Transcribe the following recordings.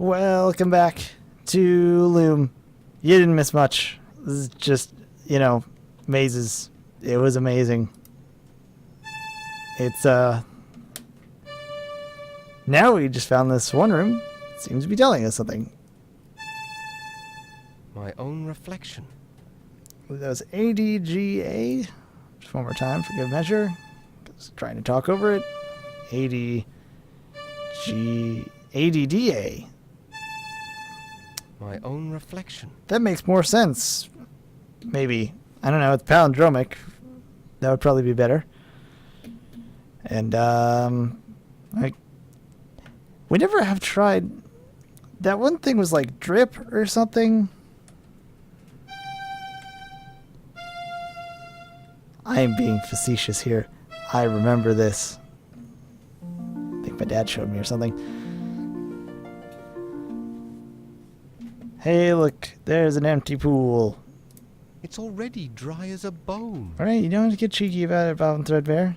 Welcome back to Loom. You didn't miss much. This is just, mazes. It was amazing. It's, now we just found this one room. It seems to be telling us something. My own reflection. That was ADGA. Just one more time for good measure. Just trying to talk over it. ADDA. My own reflection. That makes more sense. Maybe. I don't know. It's palindromic. That would probably be better. And, we never have tried... That one thing was like drip or something. I am being facetious here. I remember this. I think my dad showed me or something. Hey, look. There's an empty pool. It's already dry as a bone. Alright, you don't have to get cheeky about it, Bob and Threadbare.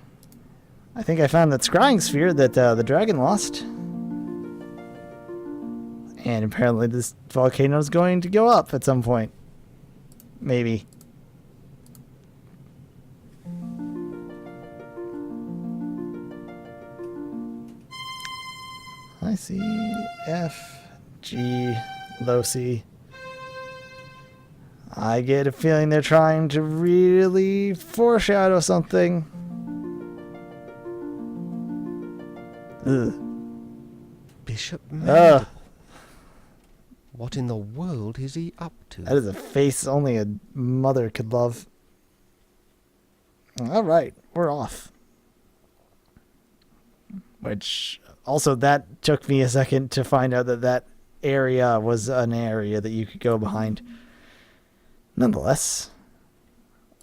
I think I found that scrying sphere that the dragon lost. And apparently this volcano is going to go up at some point. Maybe. I see F, G, low C. I get a feeling they're trying to really foreshadow something. Ugh. Bishop Ugh. Mendel. What in the world is he up to? That is a face only a mother could love. Alright, we're off. Which, also that took me a second to find out that that area was an area that you could go behind. Nonetheless,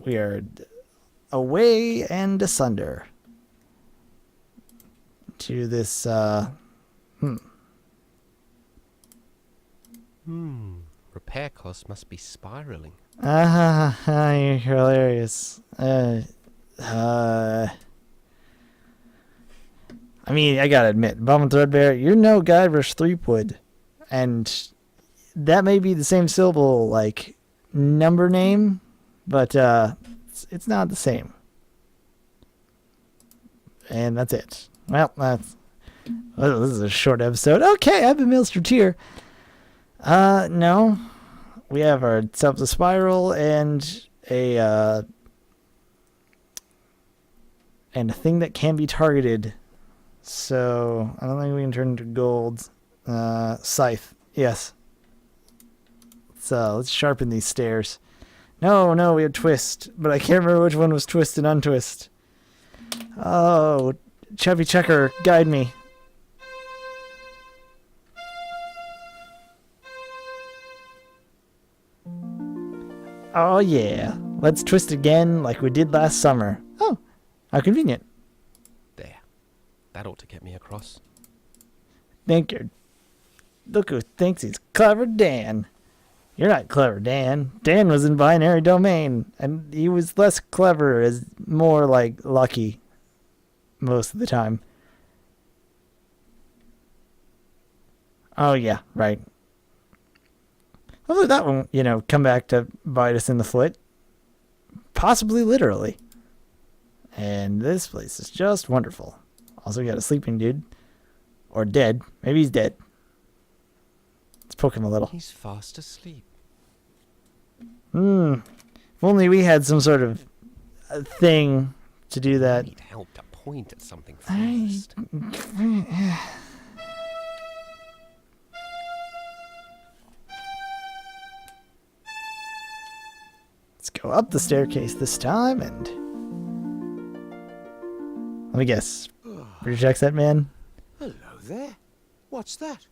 we are away and asunder to this, Repair costs must be spiraling. you're hilarious. I mean, I gotta admit, Bum and Threadbare, you're no Guybrush Threepwood. And that may be the same syllable, like, number name, but it's not the same. And that's it. Well, this is a short episode. Okay, I've been MaelstromTier. No. We have ourselves a spiral and a thing that can be targeted. So, I don't think we can turn into gold. Scythe. Yes. So, let's sharpen these stairs. No, we have twist. But I can't remember which one was twist and untwist. Oh, Chubby Checker, guide me. Oh yeah, let's twist again like we did last summer. Oh, how convenient. There. That ought to get me across. Think you're... Look who thinks he's clever, Dan. You're not clever, Dan. Dan was in binary domain, and he was less clever, as more like lucky most of the time. Oh yeah, right. Hopefully that won't, come back to bite us in the foot. Possibly literally. And this place is just wonderful. Also got a sleeping dude. Or dead. Maybe he's dead. Let's poke him a little. He's fast asleep. If only we had some sort of thing to do I that. need help to point at something first. Let's go up the staircase this time and... Let me guess. British accent man? Hello there. What's that?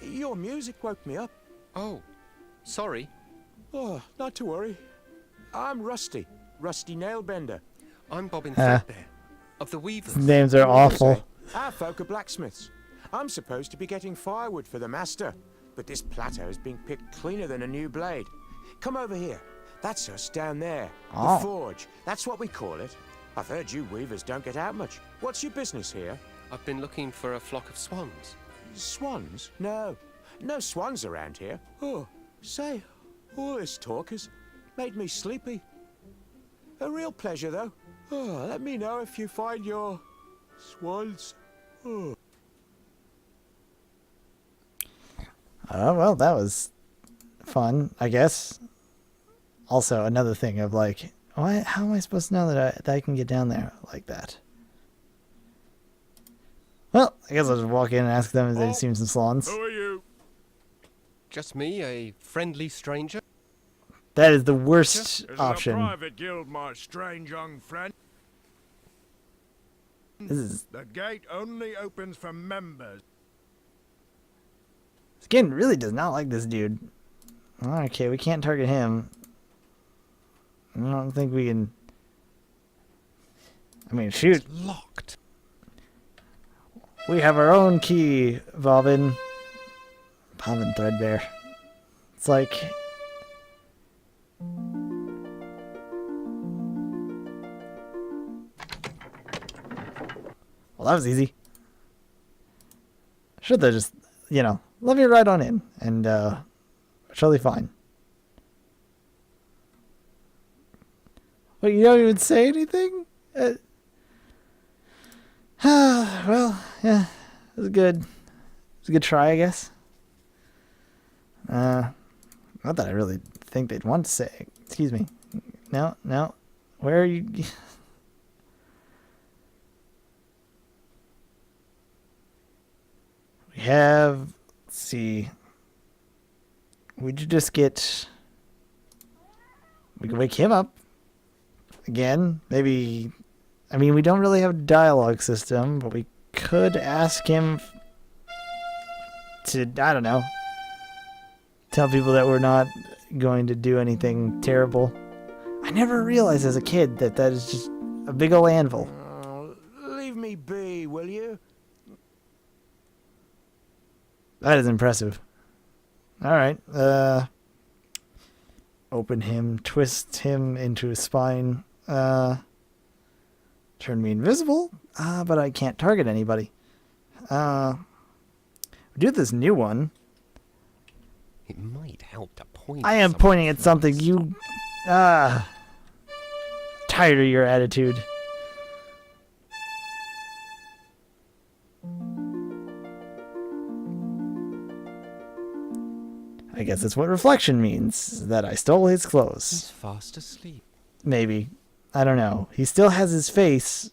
Your music woke me up. Oh, sorry. Oh, not to worry. I'm Rusty Nailbender. I'm Bobbin Threadbare, of the Weavers. Names are awful. Our folk are blacksmiths. I'm supposed to be getting firewood for the master, but this plateau is being picked cleaner than a new blade. Come over here. That's us down there. Oh. The forge. That's what we call it. I've heard you weavers don't get out much. What's your business here? I've been looking for a flock of swans. Swans? No. No swans around here. Oh, say, all this talk has made me sleepy. A real pleasure, though. Oh, let me know if you find your swans. Oh. Well, that was fun, I guess. Also, another thing of like, how am I supposed to know that I can get down there like that? Well, I guess I'll just walk in and ask them if they've seen some swans. Who are you? Just me, a friendly stranger? That is the worst This option. is a private guild, my strange young friend. This is The gate only opens for members. Skin really does not like this dude. Okay, we can't target him. I don't think we can. I mean, shoot. It's locked. We have our own key, Bobbin. Bobbin Threadbare. It's like. Well, that was easy. Should they just, let me right on in, and totally fine. What, you don't even say anything? Well, yeah, it was good. It was a good try, I guess. Not that I really think they'd want to say. Excuse me. No. Where are you? We have. Let's see. We just get. We can wake him up. Again, maybe. I mean, we don't really have a dialogue system, but we could ask him to, I don't know, tell people that we're not going to do anything terrible. I never realized as a kid that is just a big ol' anvil. Leave me be, will you? That is impressive. Alright, open him, twist him into a spine, turn me invisible, but I can't target anybody. We do this new one. It might help to point. I am pointing at something. You, tired of your attitude. I guess that's what reflection means. That I stole his clothes. He's fast asleep. Maybe. I don't know. He still has his face.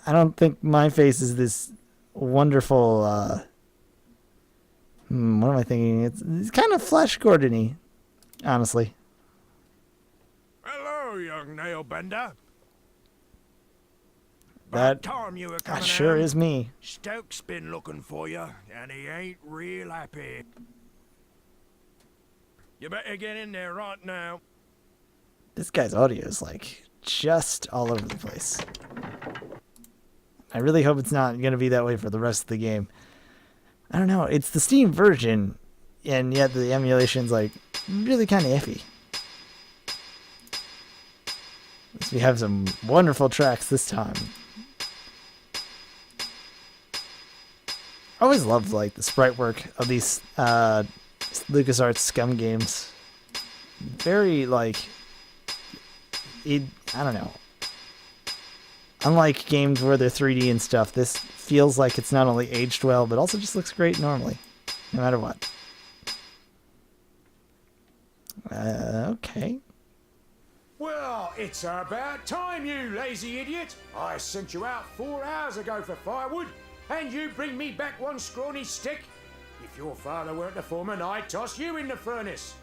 I don't think my face is this wonderful, what am I thinking? It's kind of Flash Gordon-y, honestly. Hello, young nailbender. That time you were coming That sure home. is me. Stoke's been looking for you, and he ain't real happy. You better get in there right now. This guy's audio is like just all over the place. I really hope it's not going to be that way for the rest of the game. I don't know. It's the Steam version, and yet the emulation's like really kind of iffy. At least we have some wonderful tracks this time. I always loved like the sprite work of these LucasArts Scum games. Very like I don't know. Unlike games where they're 3D and stuff, this feels like it's not only aged well, but also just looks great normally, no matter what. Okay. Well, it's about time, you lazy idiot. I sent you out 4 hours ago for firewood, and you bring me back one scrawny stick. If your father weren't the foreman, I'd toss you in the furnace.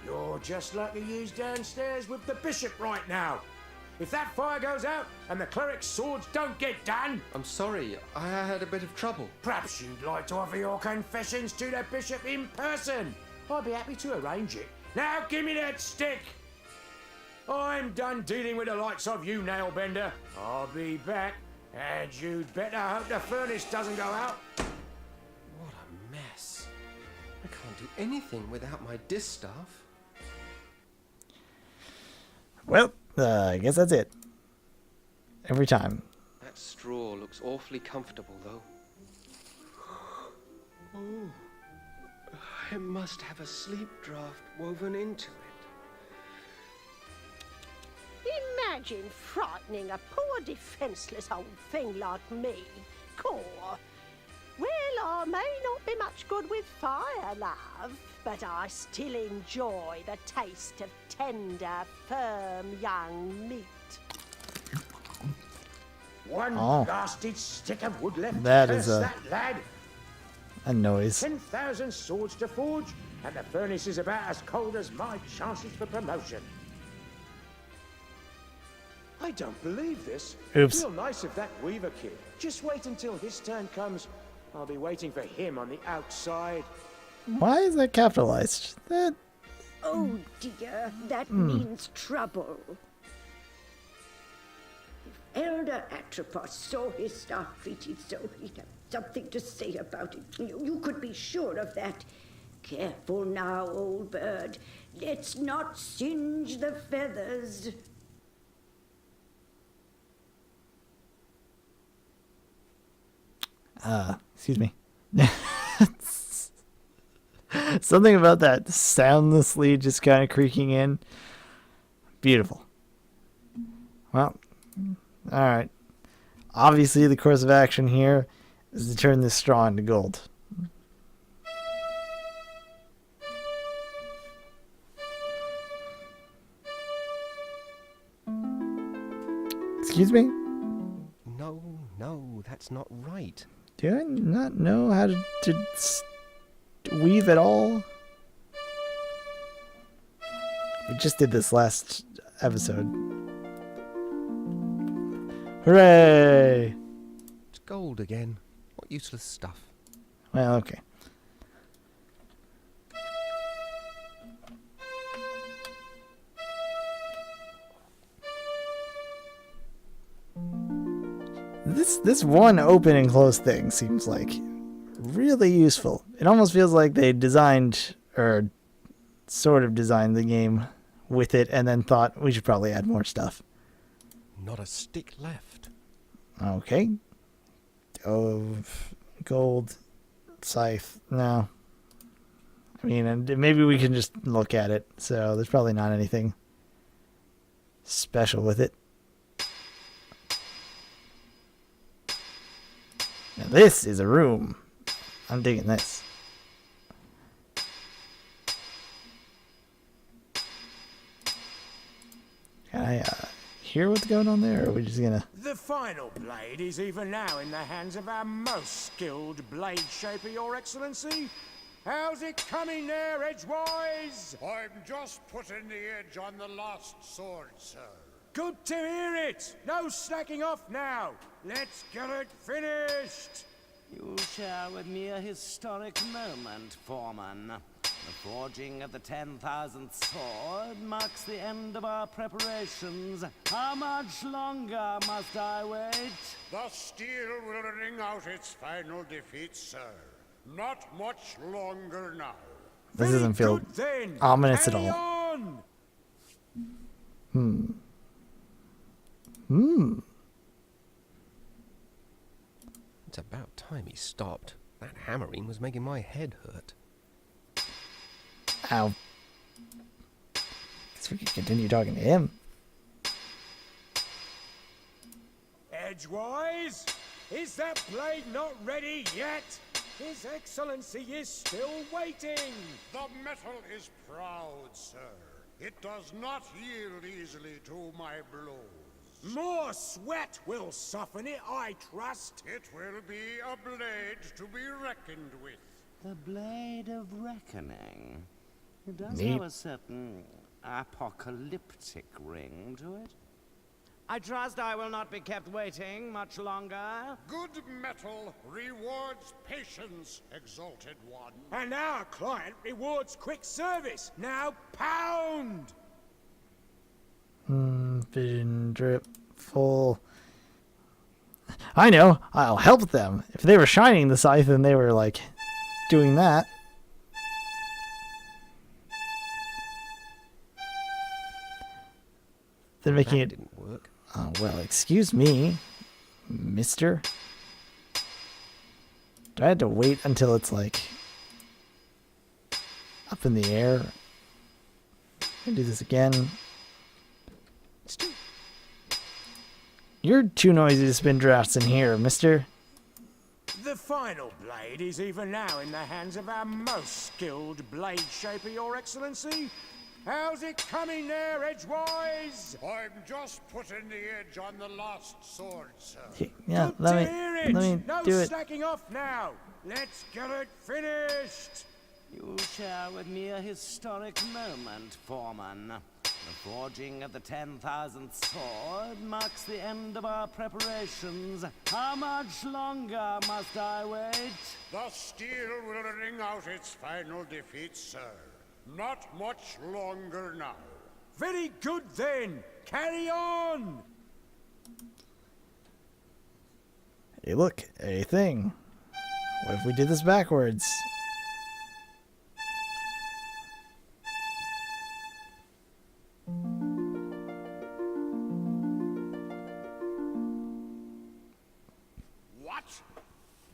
You're just like the use downstairs with the bishop right now. If that fire goes out and the cleric's swords don't get done, I'm sorry, I had a bit of trouble. perhaps you'd like to offer your confessions to the bishop in person. I'd be happy to arrange it. Now give me that stick. I'm done dealing with the likes of you, Nailbender. I'll be back, and you'd better hope the furnace doesn't go out. What a mess. I can't do anything without my distaff. Well, I guess that's it. Every time. That straw looks awfully comfortable, though. Oh, It must have a sleep draft woven into it. Imagine frightening a poor defenseless old thing like me. Caw. Well, I may not be much good with fire, love, but I still enjoy the taste of tender, firm young meat. One blasted stick of wood left. That Curse is a- that lad. A noise. 10,000 swords to forge, and the furnace is about as cold as my chances for promotion. I don't believe this. Oops. Real nice of that Weaver kid. Just wait until his turn comes. I'll be waiting for him on the outside. Why is that capitalized? That Oh dear, that means trouble. If Elder Atropos saw his staff treated so, he'd have something to say about it. You could be sure of that. Careful now, old bird. Let's not singe the feathers. excuse me. Something about that soundlessly just kind of creaking in. Beautiful. Well, all right. Obviously, the course of action here is to turn this straw into gold. Excuse me? No, that's not right. Do I not know how to weave at all? We just did this last episode. Hooray! It's gold again. What useless stuff. Well, okay. This one open and close thing seems like really useful. It almost feels like they designed, or sort of designed the game with it and then thought we should probably add more stuff. Not a stick left. Okay. Oh, gold scythe. No. I mean, and maybe we can just look at it. So there's probably not anything special with it. Now this is a room. I'm digging this. Can I hear what's going on there, or are we just gonna... The final blade is even now in the hands of our most skilled blade shaper, Your Excellency. How's it coming there, Edgewise? I'm just putting the edge on the last sword, sir. Good to hear it. No slacking off now. Let's get it finished. You share with me a historic moment, Foreman. The forging of the 10,000th sword marks the end of our preparations. How much longer must I wait? The steel will ring out its final defeat, sir. Not much longer now. This doesn't feel Good then. ominous at Carry all. on. It's about time he stopped. That hammering was making my head hurt. Ow. Guess we could continue talking to him. Edgewise, is that blade not ready yet? His Excellency is still waiting. The metal is proud, sir. It does not yield easily to my blows. More sweat will soften it, I trust. It will be a blade to be reckoned with. The Blade of Reckoning. It does Neat. have a certain apocalyptic ring to it. I trust I will not be kept waiting much longer. Good metal rewards patience, exalted one. And our client rewards quick service. Now pound! Vision drip full. I know. I'll help them. If they were shining the scythe and they were like doing that. They're making That it. didn't work. Oh, well, excuse me, mister. Do I have to wait until it's like... up in the air. Do this again. You're too noisy to spin drafts in here, mister. The final blade is even now in the hands of our most skilled blade shaper, Your Excellency. How's it coming there, Edgewise? I'm just putting the edge on the last sword, sir. Yeah, Good let to hear me it. No do it. slacking off now. Let's get it finished. You share with me a historic moment, Foreman. The forging of the 10,000th sword marks the end of our preparations. How much longer must I wait? The steel will ring out its final defeat, sir. Not much longer now. Very good then. Carry on. Hey, look, a thing. What if we did this backwards?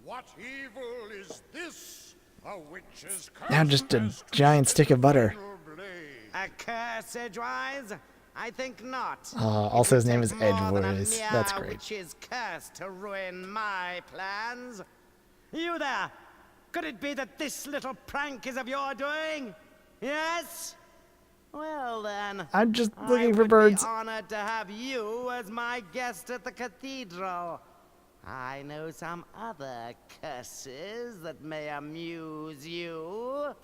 What evil is this? A witch's curse. Now just a giant stick of butter. A curse, Edgewise? I think not. Also his name is More than a Edgewise. mere That's great. witch's curse to ruin my plans. You there? Could it be that this little prank is of your doing? Yes? Well then, I'm just I looking for would birds. be honored to have you as my guest at the cathedral. I know some other curses that may amuse you.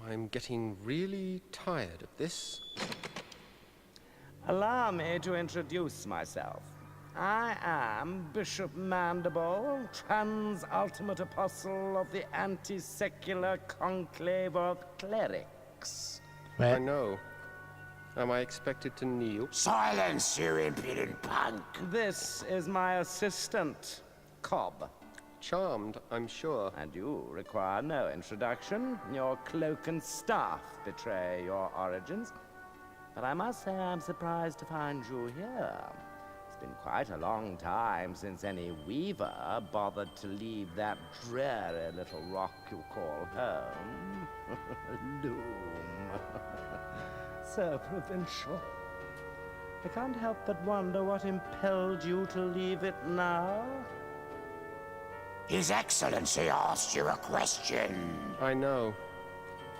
I'm getting really tired of this. Allow me to introduce myself. I am Bishop Mandible, trans-ultimate apostle of the anti-secular conclave of clerics. I know. Am I expected to kneel? Silence, you impudent punk. This is my assistant, Cobb. Charmed, I'm sure. And you require no introduction. Your cloak and staff betray your origins. But I must say I'm surprised to find you here. It's been quite a long time since any weaver bothered to leave that dreary little rock you call home. Loom. So provincial. I can't help but wonder what impelled you to leave it now. His Excellency asked you a question. I know.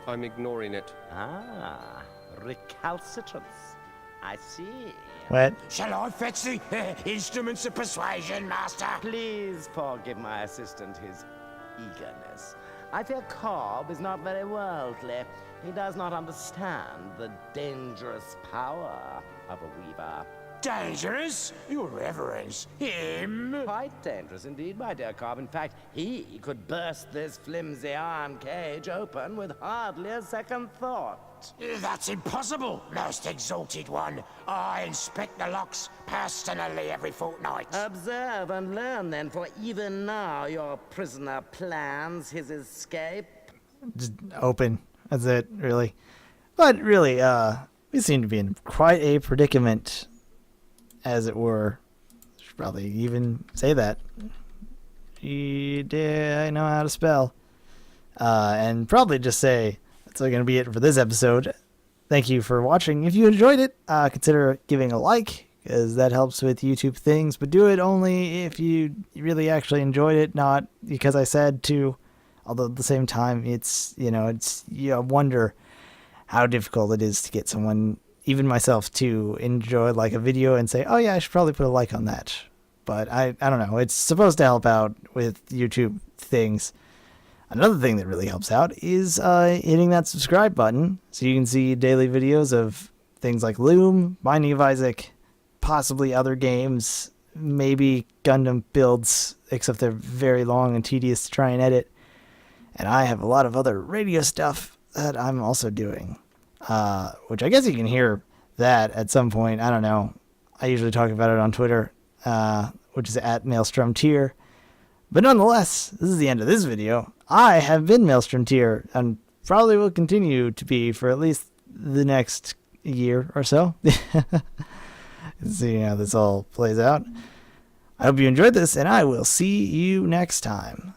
I'm ignoring it. Ah, recalcitrance. I see. What? Shall I fetch the instruments of persuasion, Master? Please forgive my assistant his eagerness. I fear Cobb is not very worldly. He does not understand the dangerous power of a weaver. Dangerous? Your Reverence. Him? Quite dangerous indeed, my dear Cobb. In fact, he could burst this flimsy iron cage open with hardly a second thought. That's impossible, most exalted one. I inspect the locks personally every fortnight. Observe and learn then, for even now your prisoner plans his escape. Just open. That's it, really. But really, we seem to be in quite a predicament, as it were. Should probably even say that. I know how to spell. And probably just say that's going to be it for this episode. Thank you for watching. If you enjoyed it, consider giving a like, because that helps with YouTube things. But do it only if you really actually enjoyed it, not because I said to. Although at the same time, you wonder how difficult it is to get someone, even myself, to enjoy like a video and say, oh yeah, I should probably put a like on that. But I don't know. It's supposed to help out with YouTube things. Another thing that really helps out is hitting that subscribe button so you can see daily videos of things like Loom, Binding of Isaac, possibly other games, maybe Gundam builds, except they're very long and tedious to try and edit. And I have a lot of other radio stuff that I'm also doing, which I guess you can hear that at some point. I don't know. I usually talk about it on Twitter, which is at MaelstromTier. But nonetheless, this is the end of this video. I have been MaelstromTier and probably will continue to be for at least the next year or so. See how this all plays out. I hope you enjoyed this, and I will see you next time.